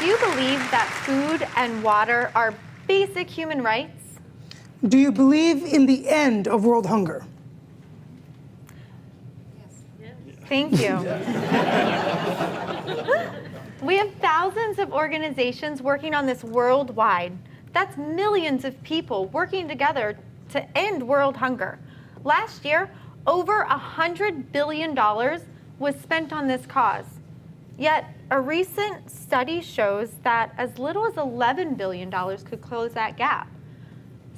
Do you believe that food and water are basic human rights? Do you believe in the end of world hunger? Yes. Thank you. We have thousands of organizations working on this worldwide. That's millions of people working together to end world hunger. Last year, over $100 billion was spent on this cause. Yet, a recent study shows that as little as $11 billion could close that gap.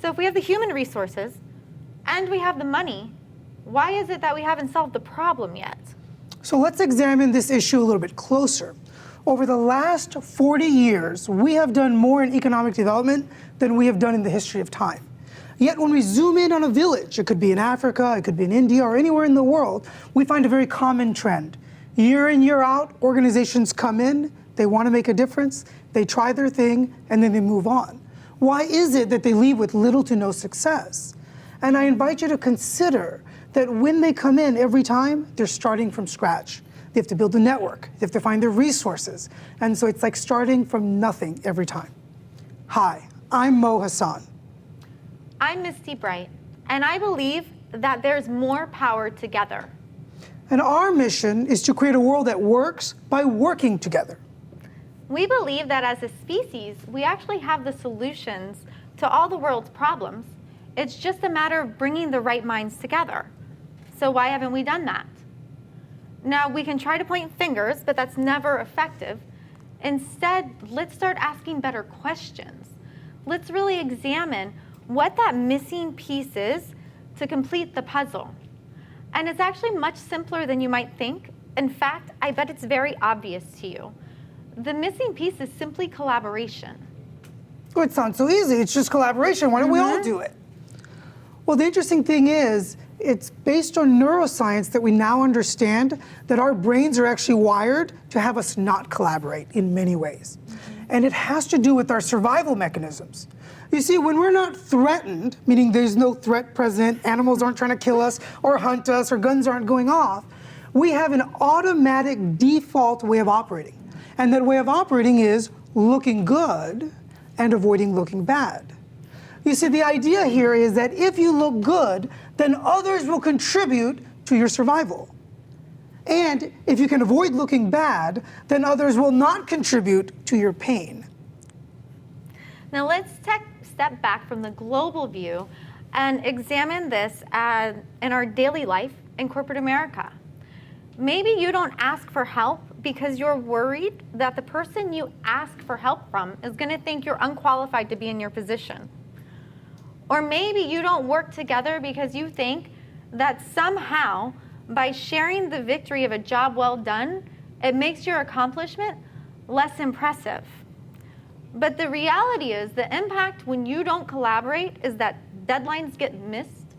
So if we have the human resources and we have the money, why is it that we haven't solved the problem yet? So let's examine this issue a little bit closer. Over the last 40 years, we have done more in economic development than we have done in the history of time. Yet when we zoom in on a village, it could be in Africa, it could be in India, or anywhere in the world, we find a very common trend. Year in, year out, organizations come in, they want to make a difference, they try their thing, and then they move on. Why is it that they leave with little to no success? And I invite you to consider that when they come in every time, they're starting from scratch. They have to build a network, they have to find their resources. And so it's like starting from nothing every time. Hi, I'm Hasan. I'm Misty Bright, and I believe that there's more power together. And our mission is to create a world that works by working together. We believe that as a species, we actually have the solutions to all the world's problems. It's just a matter of bringing the right minds together. So why haven't we done that? Now, we can try to point fingers, but that's never effective. Instead, let's start asking better questions. Let's really examine what that missing piece is to complete the puzzle. And it's actually much simpler than you might think. In fact, I bet it's very obvious to you. The missing piece is simply collaboration. Oh, it sounds so easy. It's just collaboration. Why don't we all do it? Well, the interesting thing is, it's based on neuroscience that we now understand that our brains are actually wired to have us not collaborate in many ways. And it has to do with our survival mechanisms. You see, when we're not threatened, meaning there's no threat present, animals aren't trying to kill us or hunt us or guns aren't going off, we have an automatic default way of operating. And that way of operating is looking good and avoiding looking bad. You see, the idea here is that if you look good, then others will contribute to your survival. And if you can avoid looking bad, then others will not contribute to your pain. Now let's step back from the global view and examine this in our daily life in corporate America. Maybe you don't ask for help because you're worried that the person you ask for help from is going to think you're unqualified to be in your position. Or maybe you don't work together because you think that somehow by sharing the victory of a job well done, it makes your accomplishment less impressive. But the reality is the impact when you don't collaborate is that deadlines get missed,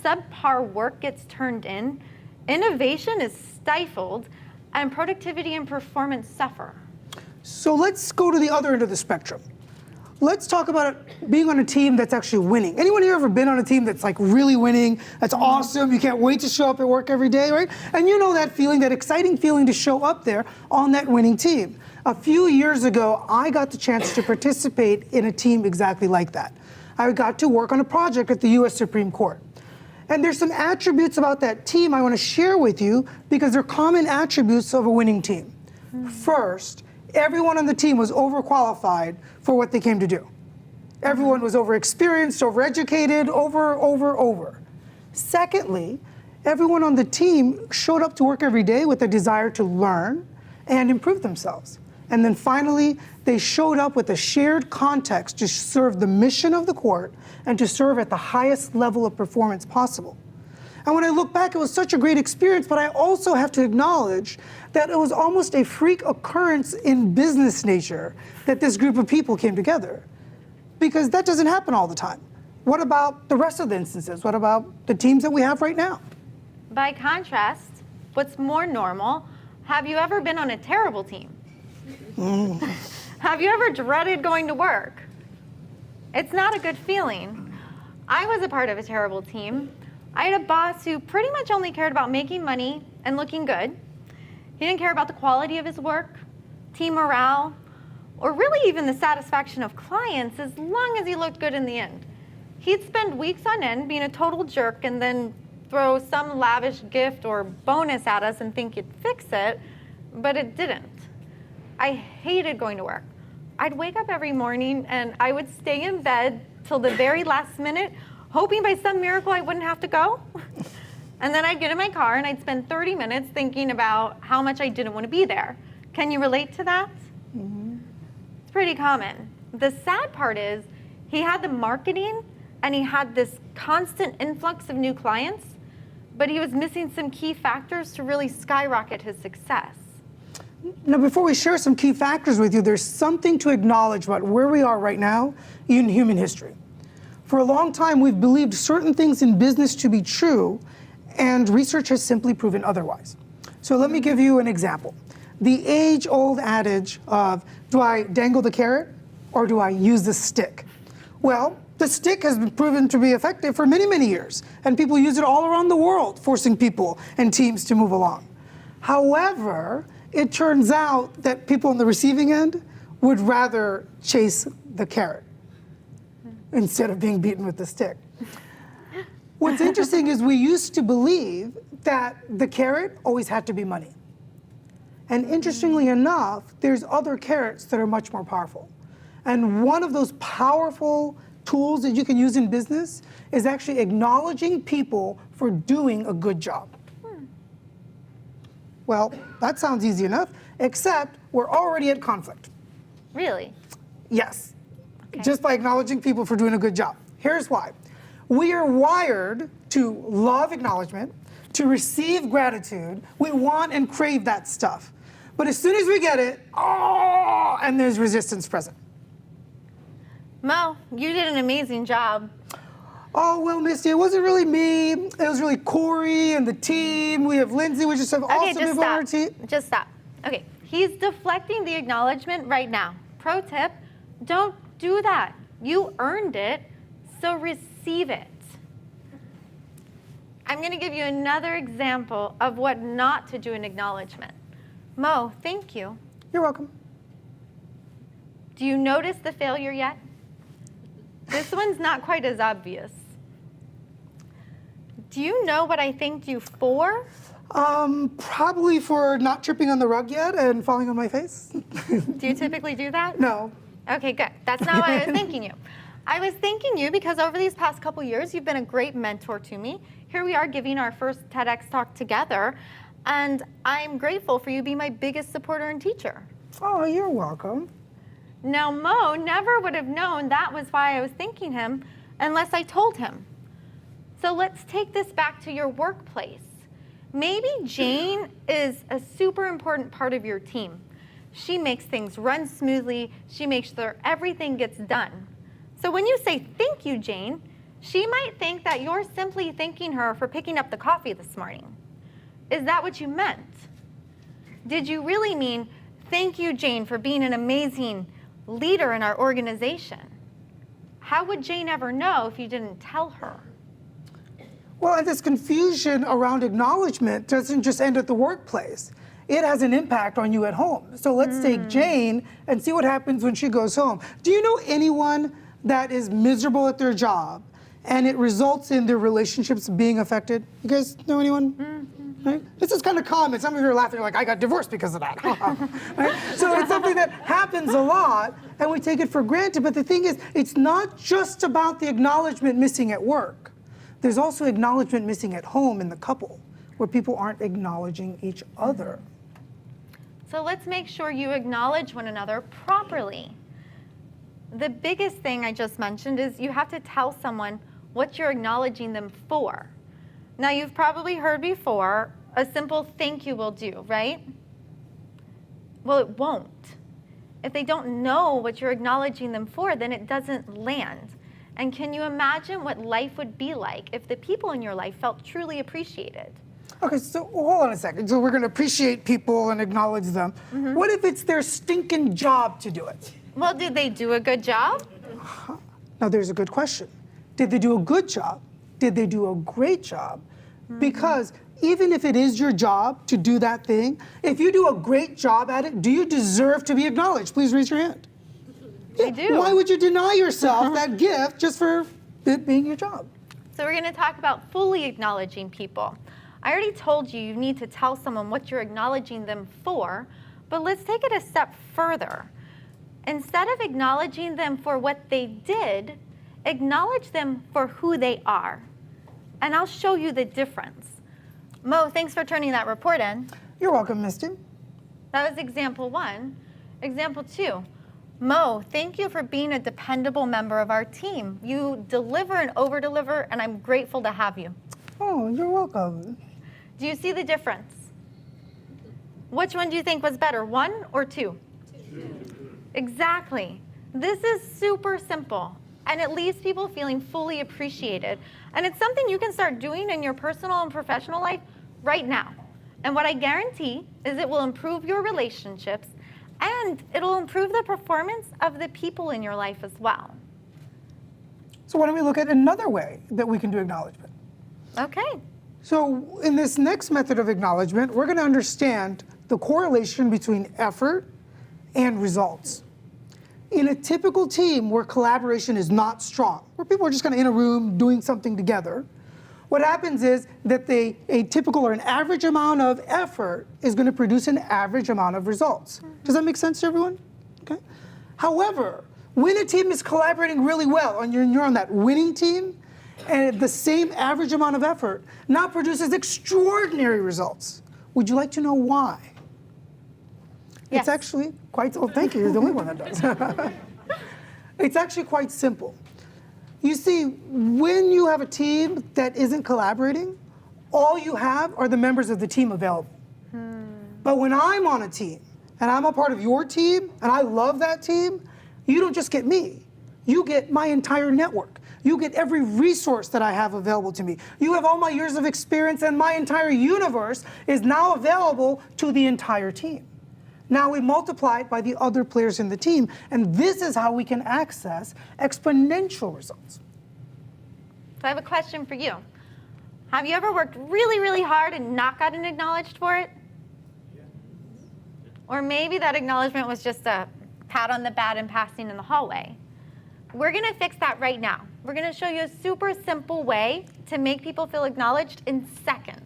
subpar work gets turned in, innovation is stifled, and productivity and performance suffer. So let's go to the other end of the spectrum. Let's talk about being on a team that's actually winning. Anyone here ever been on a team that's like really winning? That's awesome. You can't wait to show up at work every day, right? And you know that feeling, that exciting feeling to show up there on that winning team. A few years ago, I got the chance to participate in a team exactly like that. I got to work on a project at the US Supreme Court. And there's some attributes about that team I want to share with you because they're common attributes of a winning team. First, everyone on the team was overqualified for what they came to do. Everyone was overexperienced, overeducated, over. Secondly, everyone on the team showed up to work every day with a desire to learn and improve themselves. And then finally, they showed up with a shared context to serve the mission of the court and to serve at the highest level of performance possible. And when I look back, it was such a great experience, but I also have to acknowledge that it was almost a freak occurrence in business nature that this group of people came together. Because that doesn't happen all the time. What about the rest of the instances? What about the teams that we have right now? By contrast, what's more normal, have you ever been on a terrible team? Have you ever dreaded going to work? It's not a good feeling. I was a part of a terrible team. I had a boss who pretty much only cared about making money and looking good. He didn't care about the quality of his work, team morale, or really even the satisfaction of clients, as long as he looked good in the end. He'd spend weeks on end being a total jerk and then throw some lavish gift or bonus at us and think it'd fix it, but it didn't. I hated going to work. I'd wake up every morning and I would stay in bed till the very last minute, hoping by some miracle I wouldn't have to go. And then I'd get in my car and I'd spend 30 minutes thinking about how much I didn't want to be there. Can you relate to that? Mm-hmm. It's pretty common. The sad part is he had the marketing and he had this constant influx of new clients, but he was missing some key factors to really skyrocket his success. Now, before we share some key factors with you, there's something to acknowledge about where we are right now in human history. For a long time, we've believed certain things in business to be true, and research has simply proven otherwise. So let me give you an example. The age-old adage of, do I dangle the carrot or do I use the stick? Well, the stick has been proven to be effective for many, many years, and people use it all around the world, forcing people and teams to move along. However, it turns out that people on the receiving end would rather chase the carrot instead of being beaten with the stick. What's interesting is we used to believe that the carrot always had to be money. And interestingly enough, there's other carrots that are much more powerful. And one of those powerful tools that you can use in business is actually acknowledging people for doing a good job. Well, that sounds easy enough, except we're already at conflict. Really? Yes, Okay. just by acknowledging people for doing a good job. Here's why. We are wired to love acknowledgement, to receive gratitude. We want and crave that stuff. But as soon as we get it, oh, and there's resistance present. Mo, you did an amazing job. Oh, well, Misty, it wasn't really me. It was really Corey and the team. We have Lindsay. We just have awesome people on our team. Just stop. Okay, he's deflecting the acknowledgement right now. Pro tip, don't do that. You earned it, so receive it. I'm going to give you another example of what not to do in acknowledgement. Mo, thank you. You're welcome. Do you notice the failure yet? This one's not quite as obvious. Do you know what I thanked you for? Probably for not tripping on the rug yet and falling on my face. Do you typically do that? No. Okay, good. That's not why I was thanking you. I was thanking you because over these past couple years, you've been a great mentor to me. Here we are giving our first TEDx talk together, and I'm grateful for you being my biggest supporter and teacher. Oh, you're welcome. Now, Mo never would have known that was why I was thanking him unless I told him. So let's take this back to your workplace. Maybe Jane is a super important part of your team. She makes things run smoothly. She makes sure everything gets done. So when you say, thank you, Jane, she might think that you're simply thanking her for picking up the coffee this morning. Is that what you meant? Did you really mean, thank you, Jane, for being an amazing leader in our organization? How would Jane ever know if you didn't tell her? Well, and this confusion around acknowledgement doesn't just end at the workplace. It has an impact on you at home. So let's take Jane and see what happens when she goes home. Do you know anyone that is miserable at their job and it results in their relationships being affected? You guys know anyone? Mm-hmm. Right? This is kind of common. Some of you are laughing like, I got divorced because of that. Right? So it's something that happens a lot and we take it for granted. But the thing is, it's not just about the acknowledgement missing at work. There's also acknowledgement missing at home in the couple, where people aren't acknowledging each other. So let's make sure you acknowledge one another properly. The biggest thing I just mentioned is you have to tell someone what you're acknowledging them for. Now, you've probably heard before, a simple thank you will do, right? Well, it won't. If they don't know what you're acknowledging them for, then it doesn't land. And can you imagine what life would be like if the people in your life felt truly appreciated? Okay, so hold on a second. So we're going to appreciate people and acknowledge them. Mm-hmm. What if it's their stinking job to do it? Well, did they do a good job? Now, there's a good question. Did they do a good job? Did they do a great job? Mm-hmm. Because even if it is your job to do that thing, if you do a great job at it, do you deserve to be acknowledged? Please raise your hand. I do. Why would you deny yourself that gift just for it being your job? So we're going to talk about fully acknowledging people. I already told you you need to tell someone what you're acknowledging them for, but let's take it a step further. Instead of acknowledging them for what they did, acknowledge them for who they are. And I'll show you the difference. Mo, thanks for turning that report in. You're welcome, Misty. That was example 1. Example 2. Mo, thank you for being a dependable member of our team. You deliver and over-deliver, and I'm grateful to have you. Oh, you're welcome. Do you see the difference? Which one do you think was better, 1 or 2? 2. Exactly. This is super simple, and it leaves people feeling fully appreciated. And it's something you can start doing in your personal and professional life right now. And what I guarantee is it will improve your relationships, and it'll improve the performance of the people in your life as well. So why don't we look at another way that we can do acknowledgement? Okay. So in this next method of acknowledgement, we're going to understand the correlation between effort and results. In a typical team where collaboration is not strong, where people are just kind of in a room doing something together, what happens is that a typical or an average amount of effort is going to produce an average amount of results. Does that make sense to everyone? Okay. However, when a team is collaborating really well and you're on that winning team, and the same average amount of effort now produces extraordinary results. Would you like to know why? Yes. It's actually quite, oh, thank you, you're the only one that does. It's actually quite simple. You see, when you have a team that isn't collaborating, all you have are the members of the team available. But when I'm on a team, and I'm a part of your team, and I love that team, you don't just get me. You get my entire network. You get every resource that I have available to me. You have all my years of experience, and my entire universe is now available to the entire team. Now we multiply it by the other players in the team, and this is how we can access exponential results. So I have a question for you. Have you ever worked really, really hard and not gotten acknowledged for it? Or maybe that acknowledgement was just a pat on the back and passing in the hallway. We're going to fix that right now. We're going to show you a super simple way to make people feel acknowledged in seconds.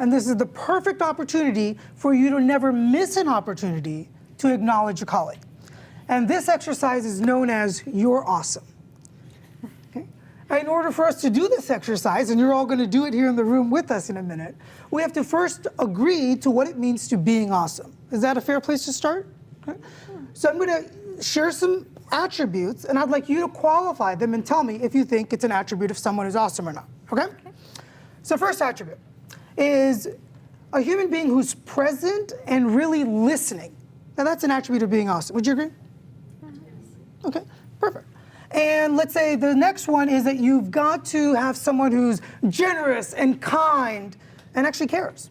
And this is the perfect opportunity for you to never miss an opportunity to acknowledge a colleague. And this exercise is known as You're Awesome. Okay? In order for us to do this exercise, and you're all going to do it here in the room with us in a minute, we have to first agree to what it means to being awesome. Is that a fair place to start? Okay. So I'm going to share some attributes, and I'd like you to qualify them and tell me if you think it's an attribute of someone who's awesome or not. Okay? So first attribute is a human being who's present and really listening. Now that's an attribute of being awesome. Would you agree? Okay, perfect. And let's say the next one is that you've got to have someone who's generous and kind and actually cares.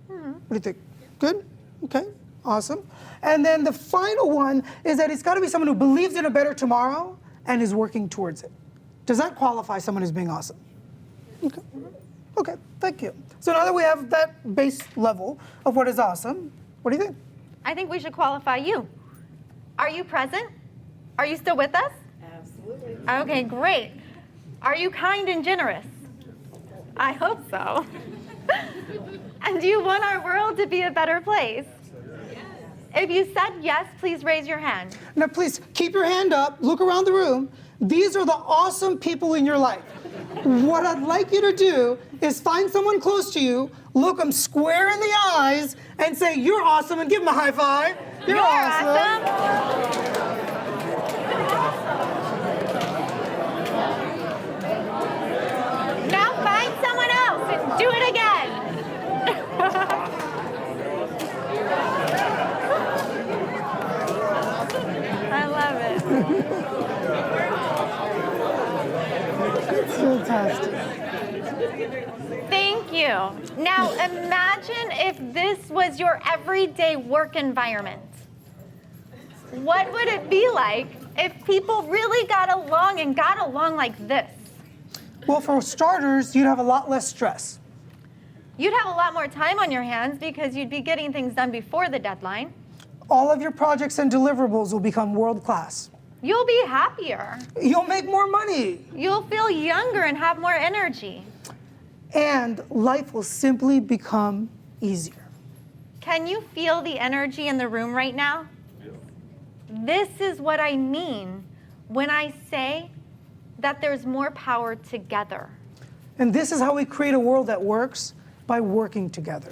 What do you think? Good? Okay, awesome. And then the final one is that it's got to be someone who believes in a better tomorrow and is working towards it. Does that qualify someone as being awesome? Okay. Okay, thank you. So now that we have that base level of what is awesome, what do you think? I think we should qualify you. Are you present? Are you still with us? Absolutely. Okay, great. Are you kind and generous? I hope so. And do you want our world to be a better place? Yes. If you said yes, please raise your hand. Now please, keep your hand up, look around the room. These are the awesome people in your life. What I'd like you to do is find someone close to you, look them square in the eyes, and say, you're awesome, and give them a high five. You're awesome. Now find someone else and do it again. I love it. Fantastic. Thank you. Now imagine if this was your everyday work environment. What would it be like if people really got along like this? Well, for starters, you'd have a lot less stress. You'd have a lot more time on your hands because you'd be getting things done before the deadline. All of your projects and deliverables will become world-class. You'll be happier. You'll make more money. You'll feel younger and have more energy. And life will simply become easier. Can you feel the energy in the room right now? Yeah. This is what I mean when I say that there's more power together. And this is how we create a world that works, by working together.